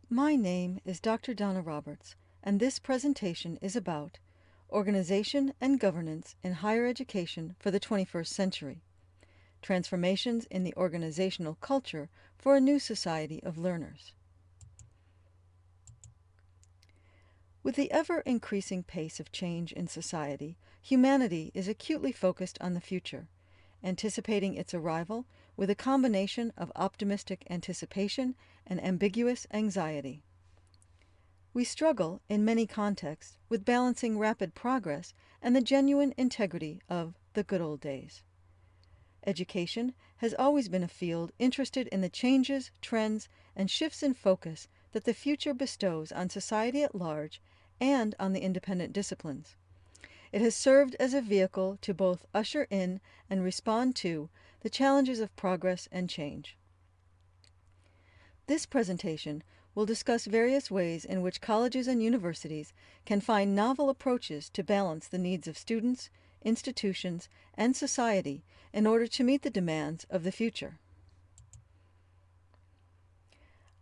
My name is Dr. Donna Roberts, and this presentation is about Organization and Governance in Higher Education for the 21st Century, Transformations in the Organizational Culture for a New Society of Learners. With the ever-increasing pace of change in society, humanity is acutely focused on the future, anticipating its arrival with a combination of optimistic anticipation and ambiguous anxiety. We struggle, in many contexts, with balancing rapid progress and the genuine integrity of the good old days. Education has always been a field interested in the changes, trends, and shifts in focus that the future bestows on society at large and on the independent disciplines. It has served as a vehicle to both usher in and respond to the challenges of progress and change. This presentation will discuss various ways in which colleges and universities can find novel approaches to balance the needs of students, institutions, and society in order to meet the demands of the future.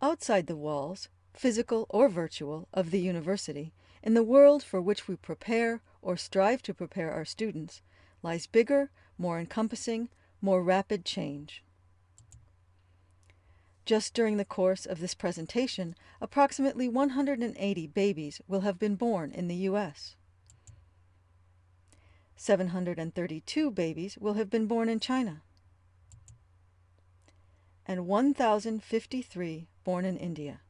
Outside the walls, physical or virtual, of the university, in the world for which we prepare or strive to prepare our students, lies bigger, more encompassing, more rapid change. Just during the course of this presentation, approximately 180 babies will have been born in the U.S. 732 babies will have been born in China, and 1,053 born in India.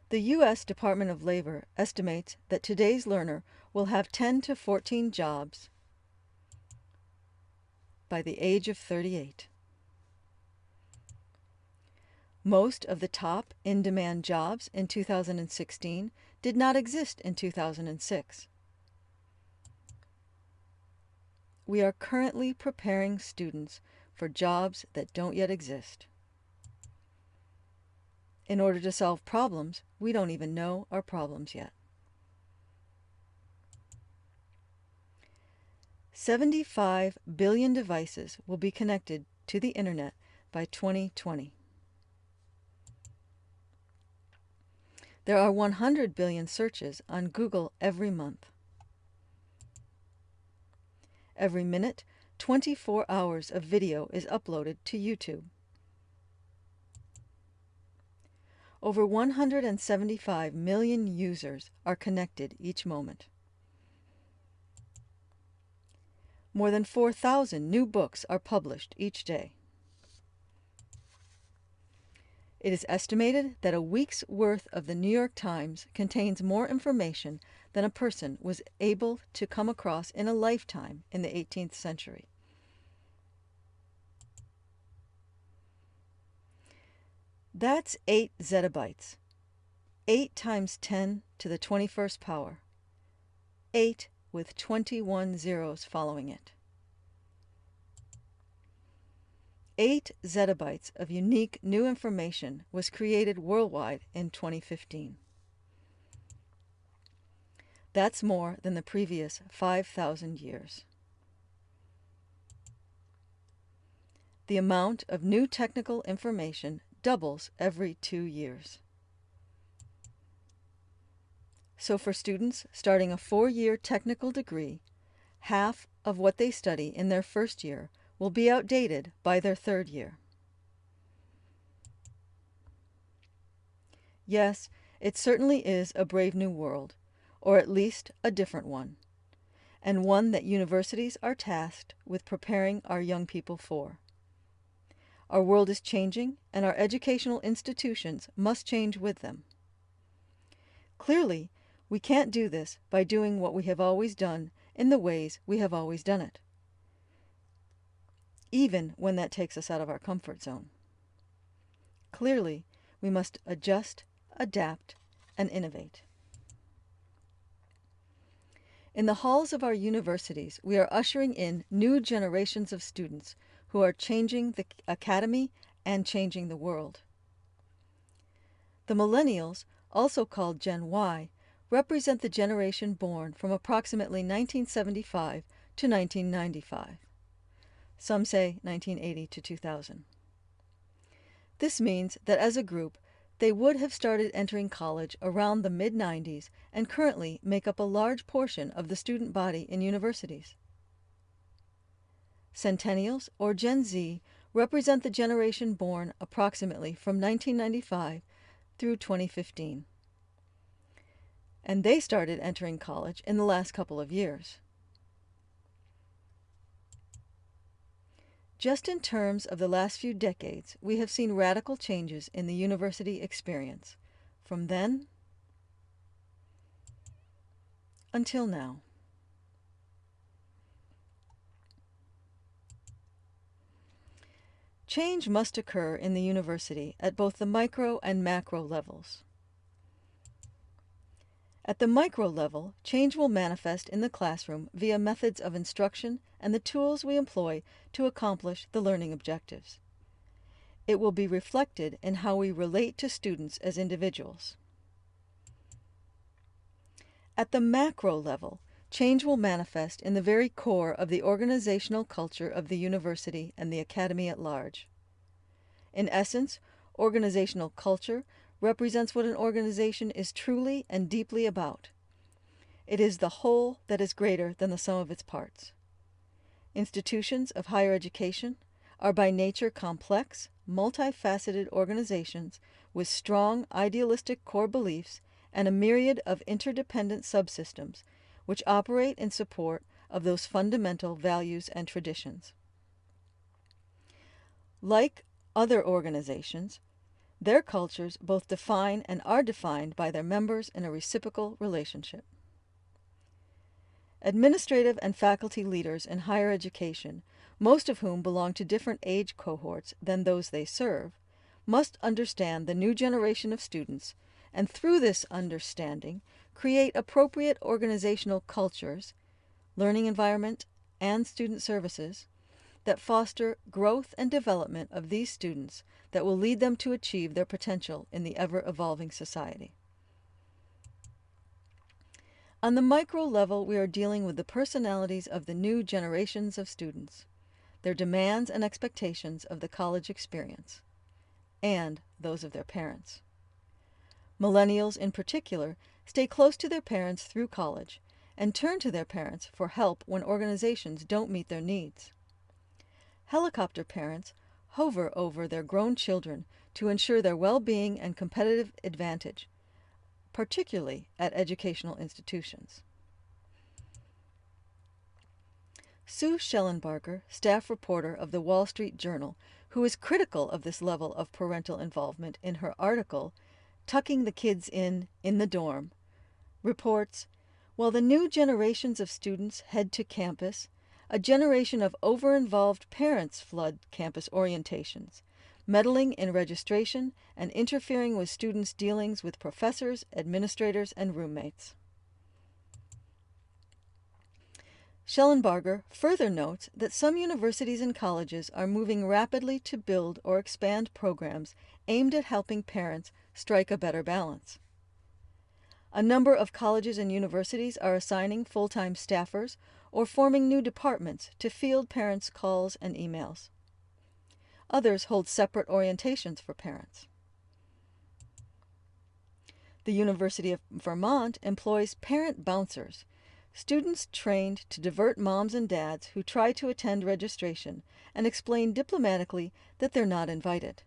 The U.S. Department of Labor estimates that today's learner will have 10 to 14 jobs by the age of 38. Most of the top in-demand jobs in 2016 did not exist in 2006. We are currently preparing students for jobs that don't yet exist. In order to solve problems, we don't even know our problems yet. 75 billion devices will be connected to the Internet by 2020. There are 100 billion searches on Google every month. Every minute, 24 hours of video is uploaded to YouTube. Over 175 million users are connected each moment. More than 4,000 new books are published each day. It is estimated that a week's worth of the New York Times contains more information than a person was able to come across in a lifetime in the 18th century. That's 8 zettabytes. 8 times 10 to the 21st power. 8 with 21 zeros following it. 8 zettabytes of unique new information was created worldwide in 2015. That's more than the previous 5,000 years. The amount of new technical information doubles every 2 years. So for students starting a 4-year technical degree, half of what they study in their first year will be outdated by their 3rd year. Yes, it certainly is a brave new world, or at least a different one, and one that universities are tasked with preparing our young people for. Our world is changing, and our educational institutions must change with them. Clearly, we can't do this by doing what we have always done in the ways we have always done it, even when that takes us out of our comfort zone. Clearly, we must adjust, adapt, and innovate. In the halls of our universities, we are ushering in new generations of students who are changing the academy and changing the world. The millennials, also called Gen Y, represent the generation born from approximately 1975 to 1995. Some say 1980 to 2000. This means that as a group, they would have started entering college around the mid-90s and currently make up a large portion of the student body in universities. Centennials, or Gen Z, represent the generation born approximately from 1995 through 2015. And they started entering college in the last couple of years. Just in terms of the last few decades, we have seen radical changes in the university experience, from then until now. Change must occur in the university at both the micro and macro levels. At the micro level, change will manifest in the classroom via methods of instruction and the tools we employ to accomplish the learning objectives. It will be reflected in how we relate to students as individuals. At the macro level, change will manifest in the very core of the organizational culture of the university and the academy at large. In essence, organizational culture represents what an organization is truly and deeply about. It is the whole that is greater than the sum of its parts. Institutions of higher education are by nature complex, multifaceted organizations with strong idealistic core beliefs and a myriad of interdependent subsystems which operate in support of those fundamental values and traditions. Like other organizations, their cultures both define and are defined by their members in a reciprocal relationship. Administrative and faculty leaders in higher education, most of whom belong to different age cohorts than those they serve, must understand the new generation of students, and through this understanding, create appropriate organizational cultures, learning environment, and student services that foster growth and development of these students that will lead them to achieve their potential in the ever-evolving society. On the micro level, we are dealing with the personalities of the new generations of students, their demands and expectations of the college experience, and those of their parents. Millennials, in particular, stay close to their parents through college and turn to their parents for help when organizations don't meet their needs. Helicopter parents hover over their grown children to ensure their well-being and competitive advantage, particularly at educational institutions. Sue Schellenbarger, staff reporter of the Wall Street Journal, who is critical of this level of parental involvement in her article, Tucking the Kids in the Dorm, reports, while the new generations of students head to campus, a generation of over-involved parents flood campus orientations, meddling in registration and interfering with students' dealings with professors, administrators, and roommates. Schellenbarger further notes that some universities and colleges are moving rapidly to build or expand programs aimed at helping parents strike a better balance. A number of colleges and universities are assigning full-time staffers or forming new departments to field parents' calls and emails. Others hold separate orientations for parents. The University of Vermont employs parent bouncers, students trained to divert moms and dads who try to attend registration and explain diplomatically that they're not invited.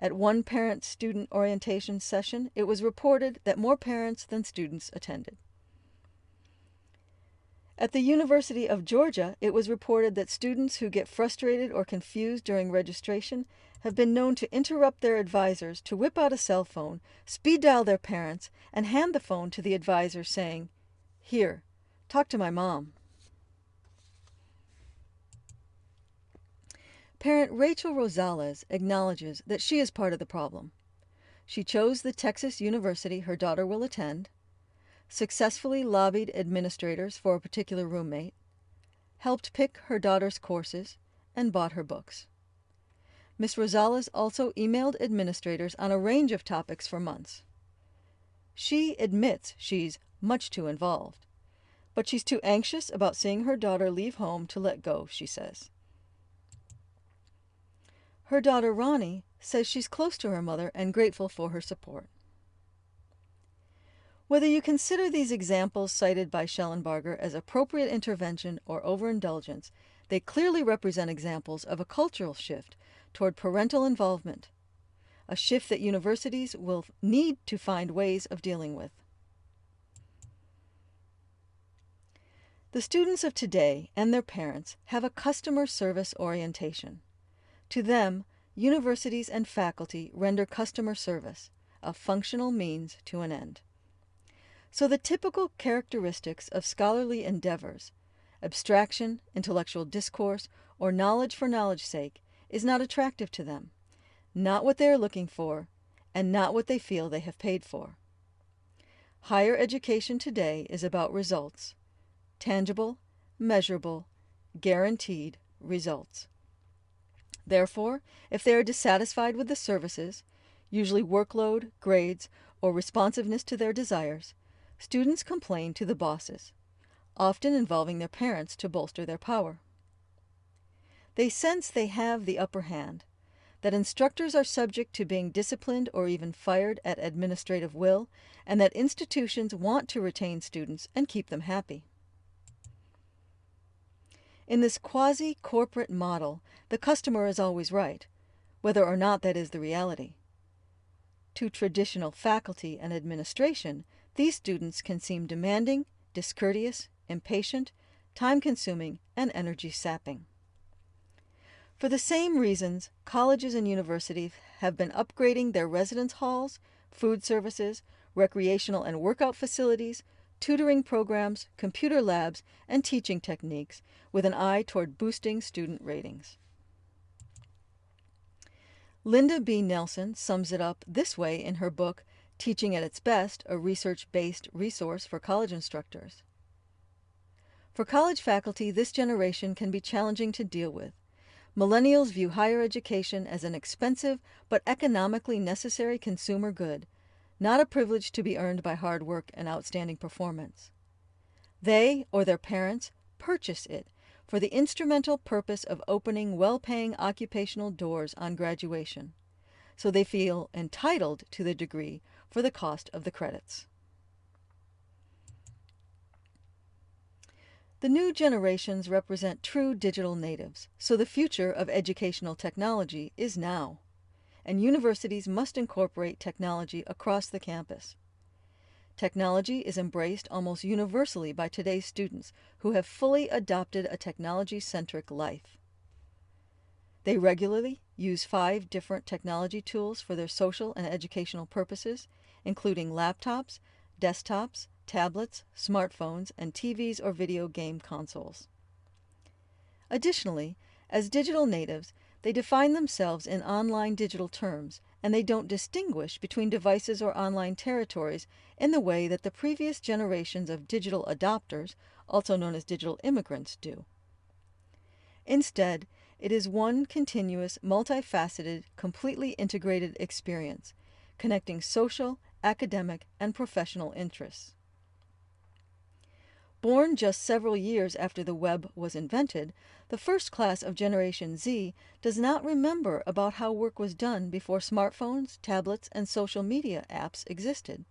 At one parent-student orientation session, it was reported that more parents than students attended. At the University of Georgia, it was reported that students who get frustrated or confused during registration have been known to interrupt their advisors to whip out a cell phone, speed dial their parents, and hand the phone to the advisor saying, "Here, talk to my mom." Parent Rachel Rosales acknowledges that she is part of the problem. She chose the Texas university her daughter will attend, successfully lobbied administrators for a particular roommate, helped pick her daughter's courses, and bought her books. Ms. Rosales also emailed administrators on a range of topics for months. She admits she's much too involved, but she's too anxious about seeing her daughter leave home to let go, she says. Her daughter Ronnie says she's close to her mother and grateful for her support. Whether you consider these examples cited by Schellenbarger as appropriate intervention or overindulgence, they clearly represent examples of a cultural shift toward parental involvement, a shift that universities will need to find ways of dealing with. The students of today and their parents have a customer service orientation. To them, universities and faculty render customer service, a functional means to an end. So the typical characteristics of scholarly endeavors, abstraction, intellectual discourse, or knowledge for knowledge's sake, is not attractive to them, not what they are looking for, and not what they feel they have paid for. Higher education today is about results, tangible, measurable, guaranteed results. Therefore, if they are dissatisfied with the services, usually workload, grades, or responsiveness to their desires, students complain to the bosses, often involving their parents to bolster their power. They sense they have the upper hand, that instructors are subject to being disciplined or even fired at administrative will, and that institutions want to retain students and keep them happy. In this quasi-corporate model, the customer is always right, whether or not that is the reality. To traditional faculty and administration, these students can seem demanding, discourteous, impatient, time-consuming, and energy-sapping. For the same reasons, colleges and universities have been upgrading their residence halls, food services, recreational and workout facilities, tutoring programs, computer labs, and teaching techniques with an eye toward boosting student ratings. Linda B. Nelson sums it up this way in her book, Teaching at its Best, a research-based resource for college instructors. For college faculty, this generation can be challenging to deal with. Millennials view higher education as an expensive but economically necessary consumer good, not a privilege to be earned by hard work and outstanding performance. They, or their parents, purchase it for the instrumental purpose of opening well-paying occupational doors on graduation, so they feel entitled to the degree for the cost of the credits. The new generations represent true digital natives, so the future of educational technology is now, and universities must incorporate technology across the campus. Technology is embraced almost universally by today's students who have fully adopted a technology-centric life. They regularly use 5 different technology tools for their social and educational purposes, including laptops, desktops, tablets, smartphones, and TVs or video game consoles. Additionally, as digital natives, they define themselves in online digital terms, and they don't distinguish between devices or online territories in the way that the previous generations of digital adopters, also known as digital immigrants, do. Instead, it is one continuous, multifaceted, completely integrated experience, connecting social, academic, and professional interests. Born just several years after the web was invented, the first class of Generation Z does not remember about how work was done before smartphones, tablets, and social media apps existed.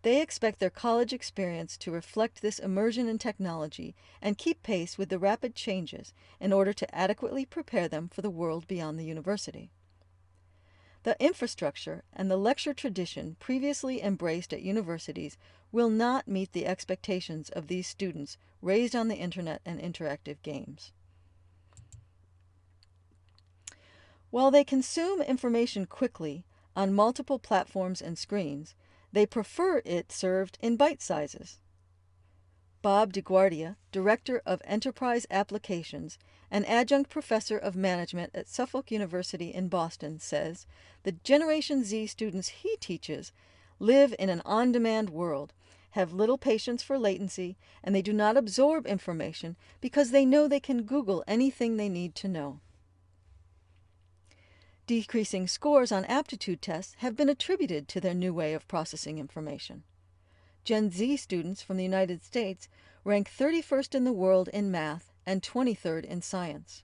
They expect their college experience to reflect this immersion in technology and keep pace with the rapid changes in order to adequately prepare them for the world beyond the university. The infrastructure and the lecture tradition previously embraced at universities will not meet the expectations of these students raised on the internet and interactive games. While they consume information quickly on multiple platforms and screens, they prefer it served in bite sizes. Bob DeGuardia, Director of Enterprise Applications and Adjunct Professor of Management at Suffolk University in Boston, says the Generation Z students he teaches live in an on-demand world, have little patience for latency, and they do not absorb information because they know they can Google anything they need to know. Decreasing scores on aptitude tests have been attributed to their new way of processing information. Gen Z students from the United States rank 31st in the world in math and 23rd in science.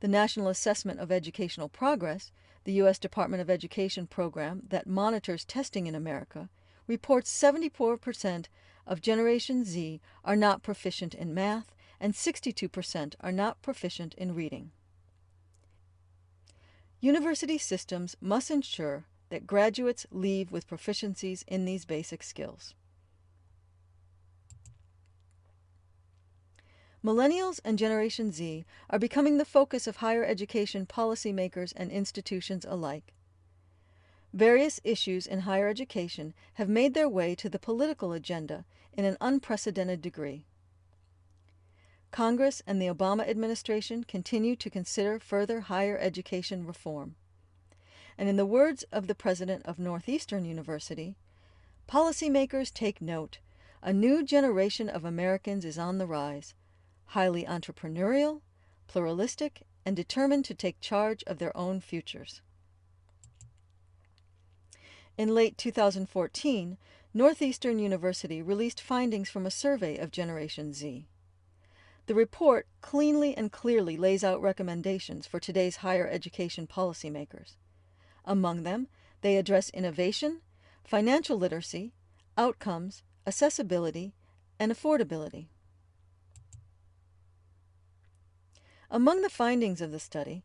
The National Assessment of Educational Progress, the U.S. Department of Education program that monitors testing in America, reports 74% of Generation Z are not proficient in math and 62% are not proficient in reading. University systems must ensure that graduates leave with proficiencies in these basic skills. Millennials and Generation Z are becoming the focus of higher education policymakers and institutions alike. Various issues in higher education have made their way to the political agenda in an unprecedented degree. Congress and the Obama administration continue to consider further higher education reform. And in the words of the president of Northeastern University, policymakers take note. A new generation of Americans is on the rise, highly entrepreneurial, pluralistic, and determined to take charge of their own futures. In late 2014, Northeastern University released findings from a survey of Generation Z. The report cleanly and clearly lays out recommendations for today's higher education policymakers. Among them, they address innovation, financial literacy, outcomes, accessibility, and affordability. Among the findings of the study,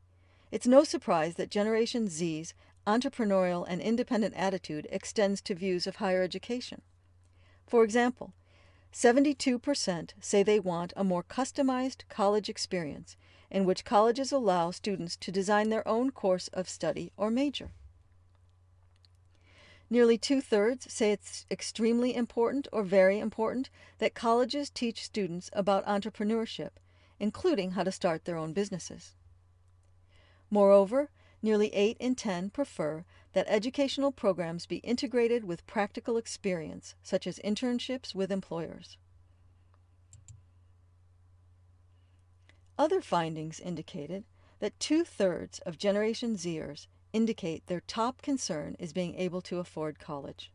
it's no surprise that Generation Z's entrepreneurial and independent attitude extends to views of higher education. For example, 72% say they want a more customized college experience in which colleges allow students to design their own course of study or major. Nearly 2/3 say it's extremely important or very important that colleges teach students about entrepreneurship, including how to start their own businesses. Moreover, nearly 8 in 10 prefer that educational programs be integrated with practical experience, such as internships with employers. Other findings indicated that 2/3 of Generation Zers indicate their top concern is being able to afford college.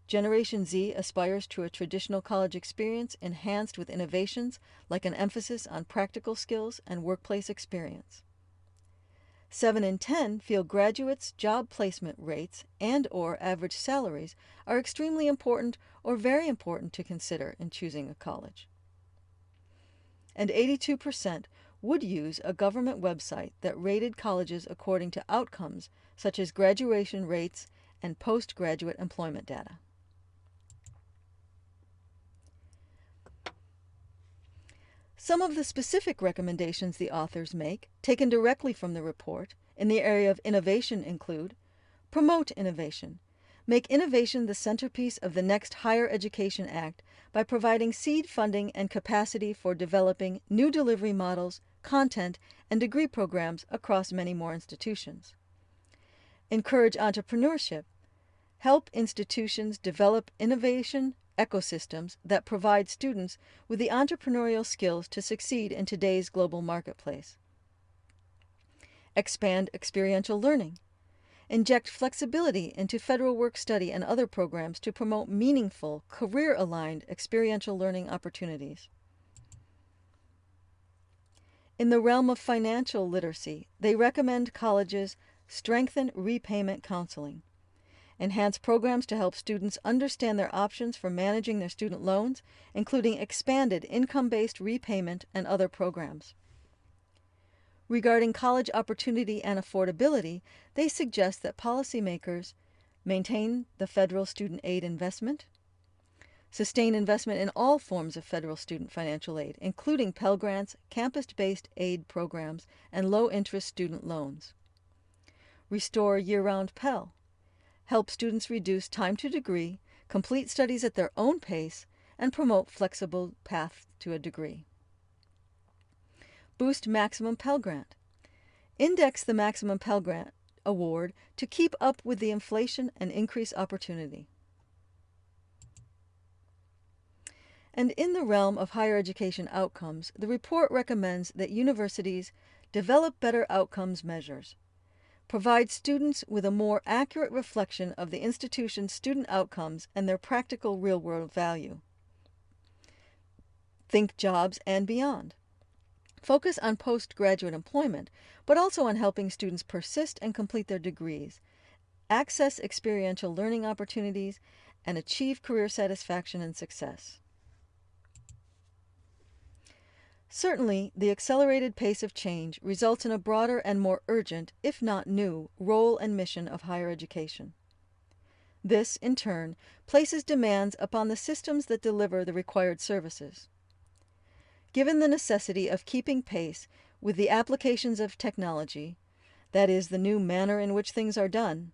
Generation Z aspires to a traditional college experience enhanced with innovations like an emphasis on practical skills and workplace experience. 7 in 10 feel graduates' job placement rates and/or average salaries are extremely important or very important to consider in choosing a college. And 82% would use a government website that rated colleges according to outcomes such as graduation rates and postgraduate employment data. Some of the specific recommendations the authors make, taken directly from the report, in the area of innovation include: promote innovation. Make innovation the centerpiece of the next Higher Education Act by providing seed funding and capacity for developing new delivery models, content, and degree programs across many more institutions. Encourage entrepreneurship. Help institutions develop innovation ecosystems that provide students with the entrepreneurial skills to succeed in today's global marketplace. Expand experiential learning. Inject flexibility into federal work-study and other programs to promote meaningful, career-aligned experiential learning opportunities. In the realm of financial literacy, they recommend colleges strengthen repayment counseling. Enhance programs to help students understand their options for managing their student loans, including expanded income-based repayment and other programs. Regarding college opportunity and affordability, they suggest that policymakers maintain the federal student aid investment, sustain investment in all forms of federal student financial aid, including Pell Grants, campus-based aid programs, and low-interest student loans. Restore year-round Pell. Help students reduce time to degree, complete studies at their own pace, and promote flexible paths to a degree. Boost Maximum Pell Grant. Index the Maximum Pell Grant award to keep up with the inflation and increase opportunity. And in the realm of higher education outcomes, the report recommends that universities develop better outcomes measures, provide students with a more accurate reflection of the institution's student outcomes and their practical real-world value. Think jobs and beyond. focus on postgraduate employment, but also on helping students persist and complete their degrees, access experiential learning opportunities, and achieve career satisfaction and success. Certainly, the accelerated pace of change results in a broader and more urgent, if not new, role and mission of higher education. This, in turn, places demands upon the systems that deliver the required services. Given the necessity of keeping pace with the applications of technology, that is, the new manner in which things are done,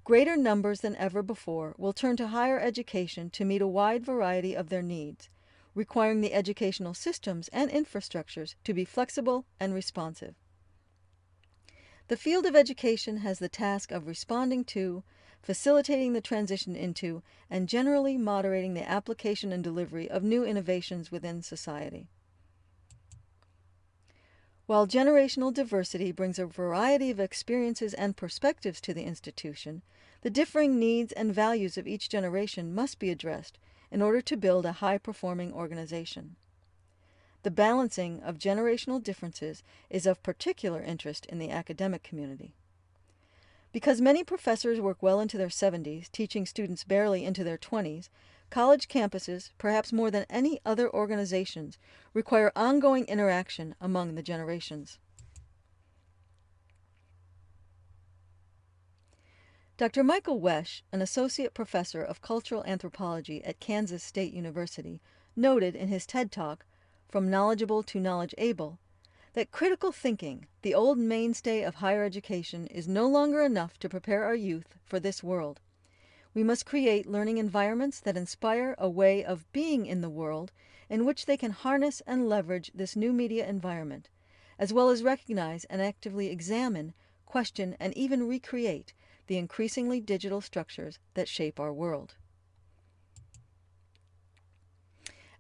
greater numbers than ever before will turn to higher education to meet a wide variety of their needs, requiring the educational systems and infrastructures to be flexible and responsive. The field of education has the task of responding to, facilitating the transition into, and generally moderating the application and delivery of new innovations within society. While generational diversity brings a variety of experiences and perspectives to the institution, the differing needs and values of each generation must be addressed in order to build a high-performing organization. The balancing of generational differences is of particular interest in the academic community. Because many professors work well into their 70s, teaching students barely into their 20s, college campuses, perhaps more than any other organizations, require ongoing interaction among the generations. Dr. Michael Wesch, an associate professor of cultural anthropology at Kansas State University, noted in his TED Talk, From Knowledgeable to Knowledge Able, that critical thinking, the old mainstay of higher education, is no longer enough to prepare our youth for this world. We must create learning environments that inspire a way of being in the world in which they can harness and leverage this new media environment, as well as recognize and actively examine, question, and even recreate the increasingly digital structures that shape our world.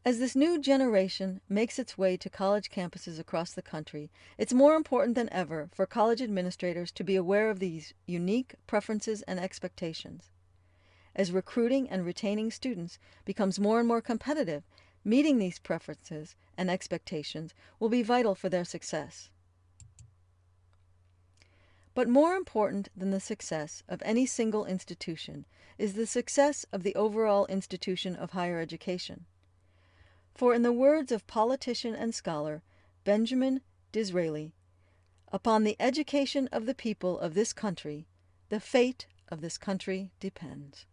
As this new generation makes its way to college campuses across the country, it's more important than ever for college administrators to be aware of these unique preferences and expectations. As recruiting and retaining students becomes more and more competitive, meeting these preferences and expectations will be vital for their success. But more important than the success of any single institution is the success of the overall institution of higher education. For in the words of politician and scholar Benjamin Disraeli, upon the education of the people of this country, the fate of this country depends.